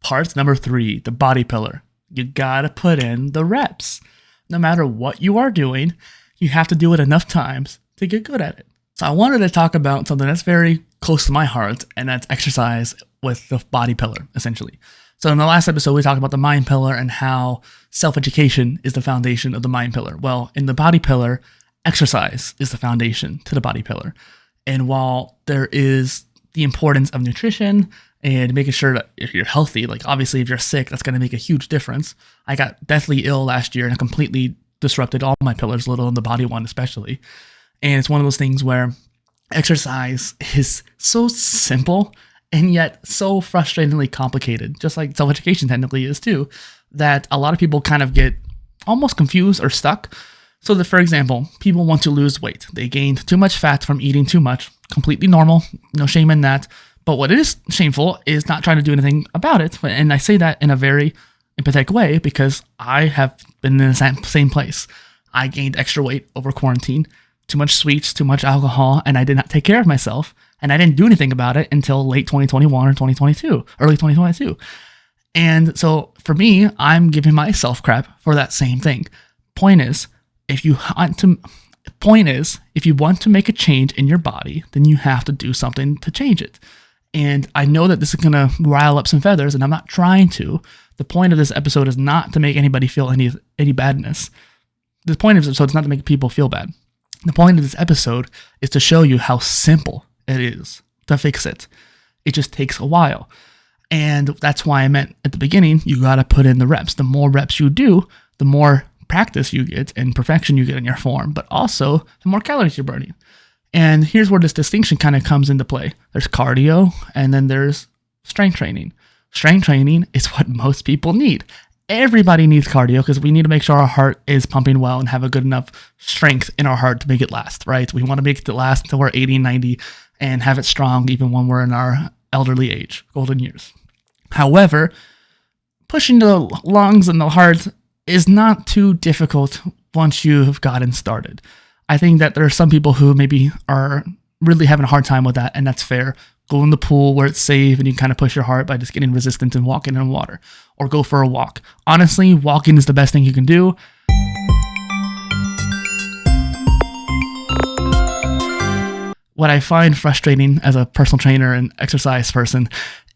Part number 3, the body pillar. You gotta put in the reps. No matter what you are doing, you have to do it enough times to get good at it. So I wanted to talk about something that's very close to my heart, and that's exercise with the body pillar, essentially. So in the last episode, we talked about the mind pillar and how self-education is the foundation of the mind pillar. Well, in the body pillar, exercise is the foundation to the body pillar. And while there is the importance of nutrition and making sure that if you're healthy, like obviously if you're sick, that's going to make a huge difference. I got deathly ill last year and completely disrupted all my pillars, little in the body one especially. And it's one of those things where exercise is so simple and yet so frustratingly complicated, just like self-education technically is too, that a lot of people kind of get almost confused or stuck. So that, for example, people want to lose weight. They gained too much fat from eating too much, completely normal, no shame in that. But what is shameful is not trying to do anything about it. And I say that in a very empathetic way because I have been in the same place. I gained extra weight over quarantine, too much sweets, too much alcohol, and I did not take care of myself. And I didn't do anything about it until late 2021 or 2022, early 2022. And so for me, I'm giving myself crap for that same thing. Point is, if you want to make a change in your body, then you have to do something to change it. And I know that this is going to rile up some feathers, and I'm not trying to. The point of this episode is not to make anybody feel any badness. The point of this episode is not to make people feel bad. The point of this episode is to show you how simple it is to fix it. It just takes a while. And that's why I meant at the beginning, you got to put in the reps. The more reps you do, the more practice you get and perfection you get in your form, but also the more calories you're burning. And here's where this distinction kind of comes into play. There's cardio and then there's strength training. Strength training is what most people need. Everybody needs cardio because we need to make sure our heart is pumping well and have a good enough strength in our heart to make it last, right? We want to make it last until we're 80, 90 and have it strong even when we're in our elderly age, golden years. However, pushing the lungs and the heart is not too difficult once you have gotten started. I think that there are some people who maybe are really having a hard time with that, and that's fair. Go in the pool where it's safe and you can kind of push your heart by just getting resistance and walking in water, or go for a walk. Honestly, walking is the best thing you can do. What I find frustrating as a personal trainer and exercise person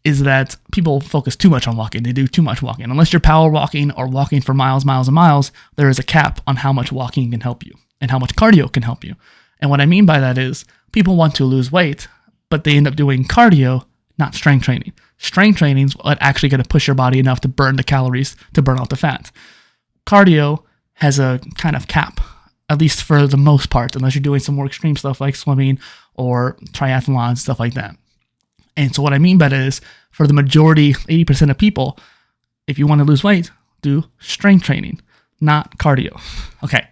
is that people focus too much on walking. They do too much walking. Unless you're power walking or walking for miles, miles, and miles, there is a cap on how much walking can help you and how much cardio can help you. And what I mean by that is people want to lose weight, but they end up doing cardio, not strength training. Strength training is what actually going to push your body enough to burn the calories, to burn out the fat. Cardio has a kind of cap, at least for the most part, unless you're doing some more extreme stuff like swimming or triathlons, stuff like that. And so what I mean by that is, for the majority, 80% of people, if you want to lose weight, do strength training, not cardio. Okay,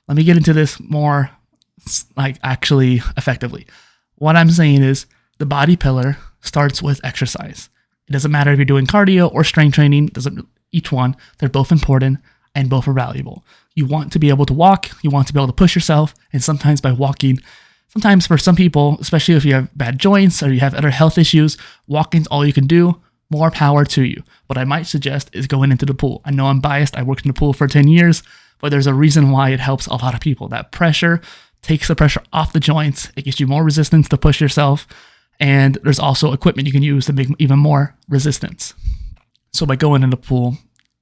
let me get into this more, like actually effectively. What I'm saying is the body pillar starts with exercise. It doesn't matter if you're doing cardio or strength training, each one, they're both important and both are valuable. You want to be able to walk, you want to be able to push yourself, and sometimes by walking, sometimes for some people, especially if you have bad joints or you have other health issues, walking's all you can do. More power to you. What I might suggest is going into the pool. I know I'm biased. I worked in the pool for 10 years, but there's a reason why it helps a lot of people. That pressure takes the pressure off the joints. It gives you more resistance to push yourself. And there's also equipment you can use to make even more resistance. So by going in the pool,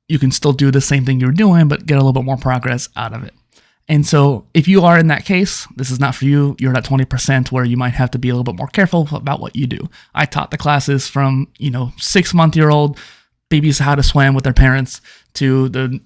you can still do the same thing you're doing, but get a little bit more progress out of it. And so if you are in that case, this is not for you. You're at 20% where you might have to be a little bit more careful about what you do. I taught the classes from, 6-month-year-old babies how to swim with their parents to the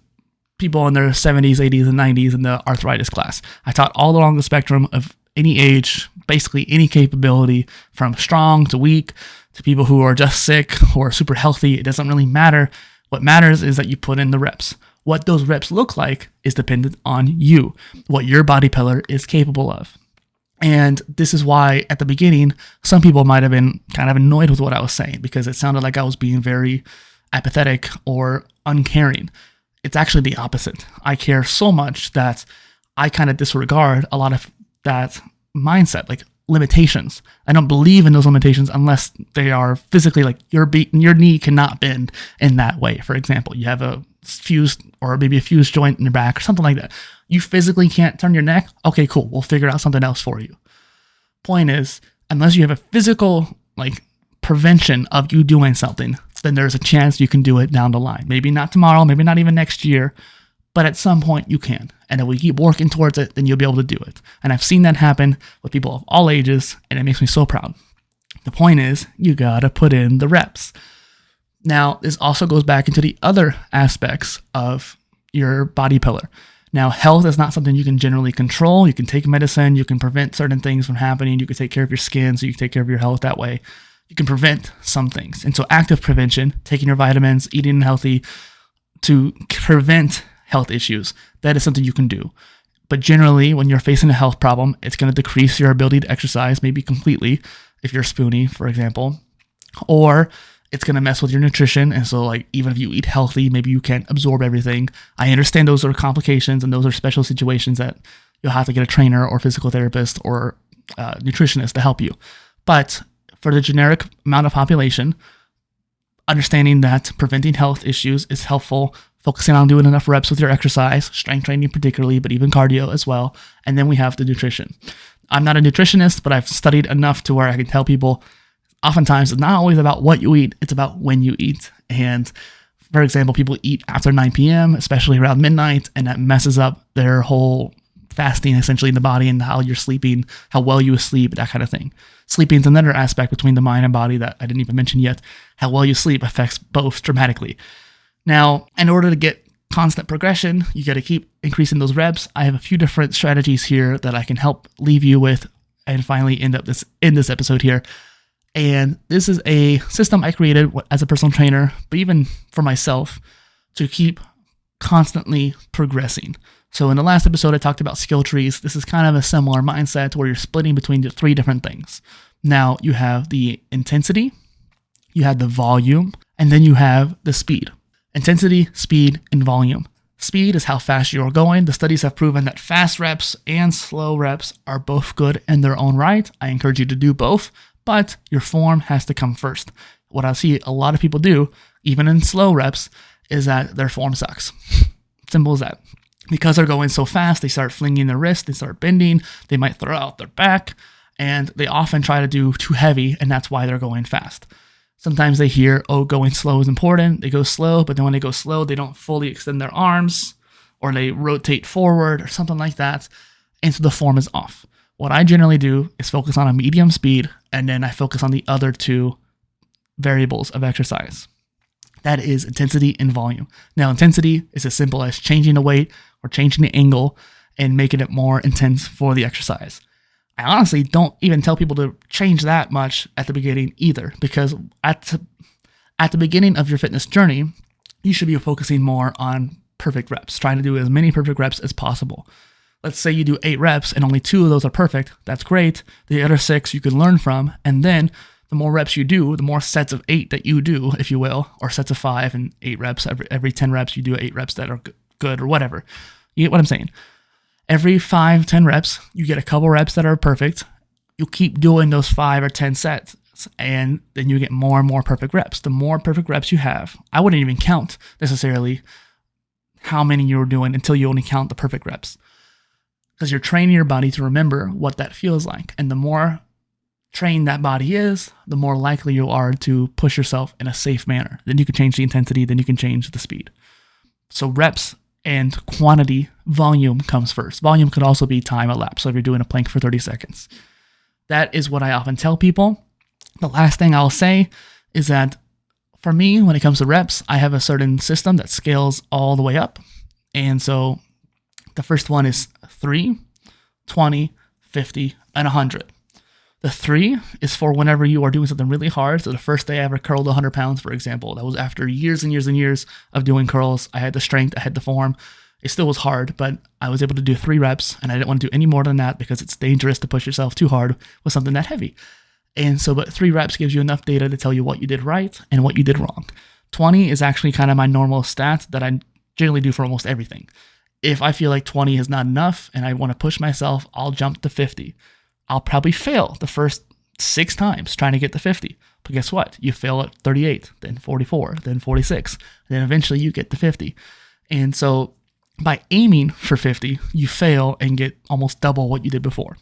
people in their 70s, 80s, and 90s in the arthritis class. I taught all along the spectrum of any age, basically any capability, from strong to weak to people who are just sick or super healthy. It doesn't really matter. What matters is that you put in the reps. What those reps look like is dependent on you, what your body pillar is capable of. And this is why at the beginning, some people might have been kind of annoyed with what I was saying because it sounded like I was being very apathetic or uncaring. It's actually the opposite. I care so much that I kind of disregard a lot of that mindset. Like, limitations. I don't believe in those limitations unless they are physically like your knee cannot bend in that way. For example, you have a fused or maybe a fused joint in your back or something like that. You physically can't turn your neck. Okay, cool. We'll figure out something else for you. Point is, unless you have a physical like prevention of you doing something, then there's a chance you can do it down the line. Maybe not tomorrow, maybe not even next year, but at some point you can. And if we keep working towards it, then you'll be able to do it. And I've seen that happen with people of all ages, and it makes me so proud. The point is, you gotta put in the reps. Now, this also goes back into the other aspects of your body pillar. Now, health is not something you can generally control. You can take medicine, you can prevent certain things from happening, you can take care of your skin, so you can take care of your health that way. You can prevent some things. And so active prevention, taking your vitamins, eating healthy to prevent health issues, that is something you can do. But generally, when you're facing a health problem, it's going to decrease your ability to exercise, maybe completely, if you're spoony, for example, or it's going to mess with your nutrition. And so like, even if you eat healthy, maybe you can't absorb everything. I understand those are complications and those are special situations that you'll have to get a trainer or physical therapist or nutritionist to help you. But for the generic amount of population, understanding that preventing health issues is helpful, focusing on doing enough reps with your exercise, strength training particularly, but even cardio as well. And then we have the nutrition. I'm not a nutritionist, but I've studied enough to where I can tell people oftentimes it's not always about what you eat, it's about when you eat. And for example, people eat after 9 p.m., especially around midnight, and that messes up their whole fasting essentially in the body and how you're sleeping, how well you sleep, that kind of thing. Sleeping is another aspect between the mind and body that I didn't even mention yet. How well you sleep affects both dramatically. Now, in order to get constant progression, you got to keep increasing those reps. I have a few different strategies here that I can help leave you with and finally end up in this episode here. And this is a system I created as a personal trainer, but even for myself, to keep constantly progressing. So in the last episode, I talked about skill trees. This is kind of a similar mindset where you're splitting between the three different things. Now you have the intensity, you have the volume, and then you have the speed. Intensity, speed, and volume. Speed is how fast you're going. The studies have proven that fast reps and slow reps are both good in their own right. I encourage you to do both, but your form has to come first. What I see a lot of people do, even in slow reps, is that their form sucks. Simple as that. Because they're going so fast, they start flinging their wrist, they start bending, they might throw out their back, and they often try to do too heavy, and that's why they're going fast. Sometimes they hear, oh, going slow is important. They go slow, but then when they go slow, they don't fully extend their arms, or they rotate forward, or something like that, and so the form is off. What I generally do is focus on a medium speed, and then I focus on the other two variables of exercise. That is intensity and volume. Now, intensity is as simple as changing the weight or changing the angle and making it more intense for the exercise. I honestly don't even tell people to change that much at the beginning either, because at the beginning of your fitness journey, you should be focusing more on perfect reps, trying to do as many perfect reps as possible. Let's say you do 8 reps and only 2 of those are perfect. That's great. The other 6 you can learn from, and then the more reps you do, the more sets of 8 that you do, if you will, or sets of 5 and 8 reps. Every 10 reps, you do 8 reps that are good or whatever. You get what I'm saying? Every 5, 10 reps, you get a couple reps that are perfect. You keep doing those 5 or 10 sets, and then you get more and more perfect reps. The more perfect reps you have, I wouldn't even count necessarily how many you're doing until you only count the perfect reps. Because you're training your body to remember what that feels like. And the more trained that body is, the more likely you are to push yourself in a safe manner. Then you can change the intensity, then you can change the speed. So reps and quantity, volume comes first. Volume could also be time elapsed. So if you're doing a plank for 30 seconds. That is what I often tell people. The last thing I'll say is that for me, when it comes to reps, I have a certain system that scales all the way up. And so the first one is 3, 20, 50, and 100. The 3 is for whenever you are doing something really hard. So the first day I ever curled 100 pounds, for example, that was after years and years and years of doing curls. I had the strength, I had the form. It still was hard, but I was able to do 3 reps, and I didn't want to do any more than that because it's dangerous to push yourself too hard with something that heavy. And so, but 3 reps gives you enough data to tell you what you did right and what you did wrong. 20 is actually kind of my normal stat that I generally do for almost everything. If I feel like 20 is not enough and I want to push myself, I'll jump to 50. I'll probably fail the first 6 times trying to get to 50. But guess what? You fail at 38, then 44, then 46, and then eventually you get to 50. And so by aiming for 50, you fail and get almost double what you did before.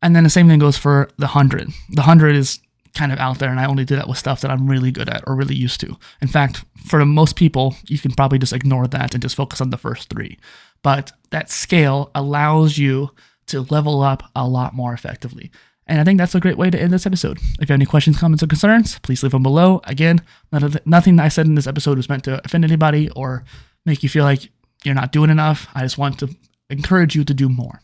And then the same thing goes for the 100. The 100 is kind of out there, and I only do that with stuff that I'm really good at or really used to. In fact, for most people, you can probably just ignore that and just focus on the first 3. But that scale allows you to level up a lot more effectively. And I think that's a great way to end this episode. If you have any questions, comments, or concerns, please leave them below. Again, nothing I said in this episode was meant to offend anybody or make you feel like you're not doing enough. I just want to encourage you to do more.